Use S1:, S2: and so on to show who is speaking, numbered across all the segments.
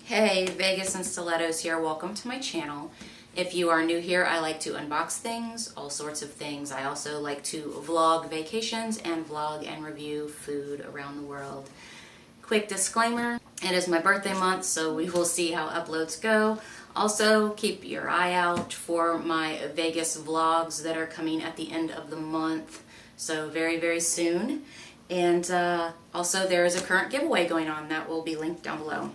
S1: Hey, Vegas and Stilettos here. Welcome to my channel. If you are new here, I like to unbox things, all sorts of things. I also like to vlog vacations and vlog and review food around the world. Quick disclaimer, it is my birthday month, so we will see how uploads go. Also, keep your eye out for my Vegas vlogs that are coming at the end of the month, so very, very soon. And also there is a current giveaway going on that will be linked down below.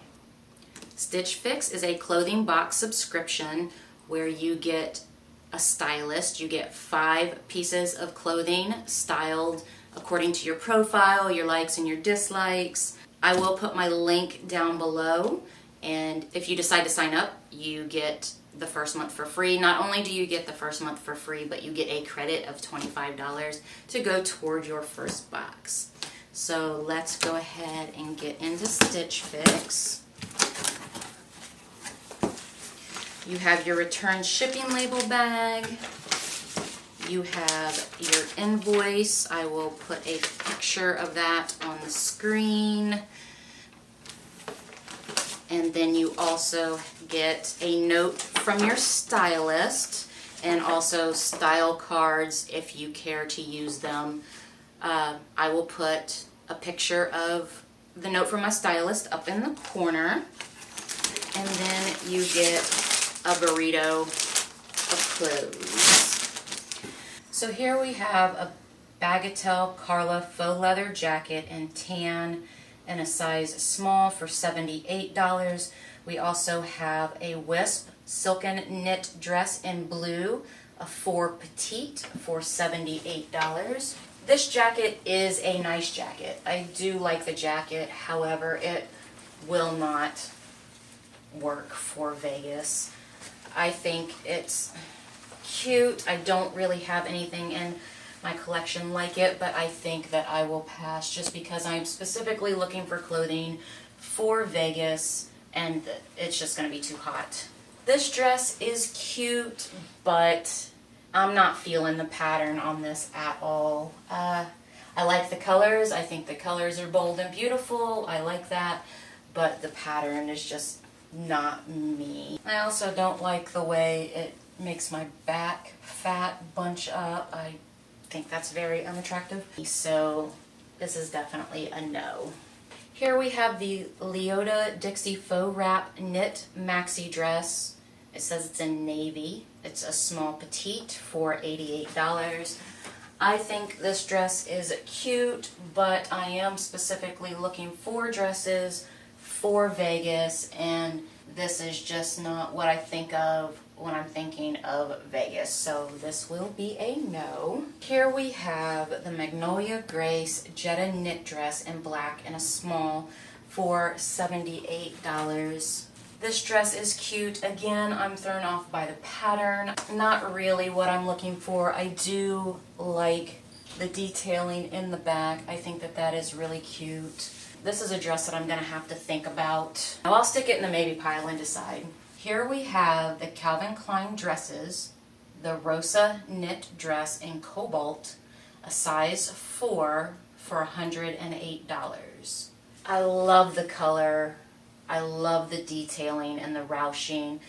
S1: Stitch Fix is a clothing box subscription where you get a stylist. You get 5 pieces of clothing styled according to your profile, your likes and your dislikes. I will put my link down below, and if you decide to sign up, you get the first month for free. Not only do you get the first month for free, but you get a credit of $25 to go toward your first box. So let's go ahead and get into Stitch Fix. You have your return shipping label bag. You have your invoice. I will put a picture of that on the screen. And then you also get a note from your stylist and also style cards if you care to use them. I will put a picture of the note from my stylist up in the corner. And then you get a burrito of clothes. So here we have a Bagatelle Carla faux leather jacket in tan and a size small for $78. We also have a Wisp silken knit dress in blue, a 4 petite for $78. This jacket is a nice jacket. I do like the jacket, however, it will not work for Vegas. I think it's cute. I don't really have anything in my collection like it, but I think that I will pass just because I'm specifically looking for clothing for Vegas and it's just going to be too hot. This dress is cute, but I'm not feeling the pattern on this at all. I like the colors. I think the colors are bold and beautiful. I like that, but the pattern is just not me. I also don't like the way it makes my back fat bunch up. I think that's very unattractive. So this is definitely a no. Here we have the Leota Dixie Faux Wrap Knit Maxi Dress. It says it's in navy. It's a small petite for $88. I think this dress is cute, but I am specifically looking for dresses for Vegas, and this is just not what I think of when I'm thinking of Vegas, so this will be a no. Here we have the Magnolia Grace Jetta knit dress in black and a small for $78. This dress is cute. Again, I'm thrown off by the pattern. Not really what I'm looking for. I do like the detailing in the back. I think that that is really cute. This is a dress that I'm going to have to think about. I'll stick it in the maybe pile and decide. Here we have the Calvin Klein dresses, the Rosa knit dress in cobalt, a size 4 for $108. I love the color. I love the detailing and the ruching,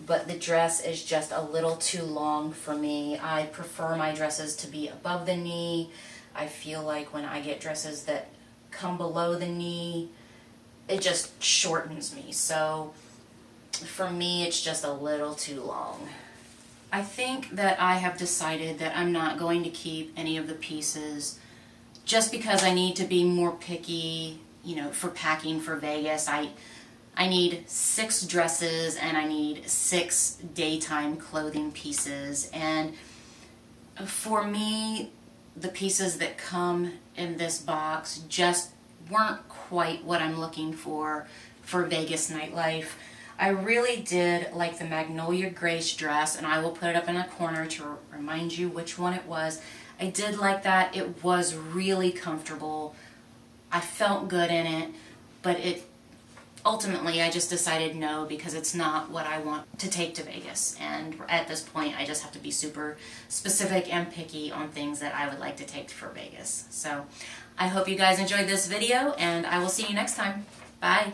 S1: but the dress is just a little too long for me. I prefer my dresses to be above the knee. I feel like when I get dresses that come below the knee, it just shortens me. So for me, it's just a little too long. I think that I have decided that I'm not going to keep any of the pieces just because I need to be more picky, you know, for packing for Vegas. I need 6 dresses and I need 6 daytime clothing pieces, and for me, the pieces that come in this box just weren't quite what I'm looking for Vegas nightlife. I really did like the Magnolia Grace dress, and I will put it up in a corner to remind you which one it was. I did like that. It was really comfortable. I felt good in it, but ultimately I just decided no, because it's not what I want to take to Vegas, and at this point I just have to be super specific and picky on things that I would like to take for Vegas. So I hope you guys enjoyed this video, and I will see you next time. Bye!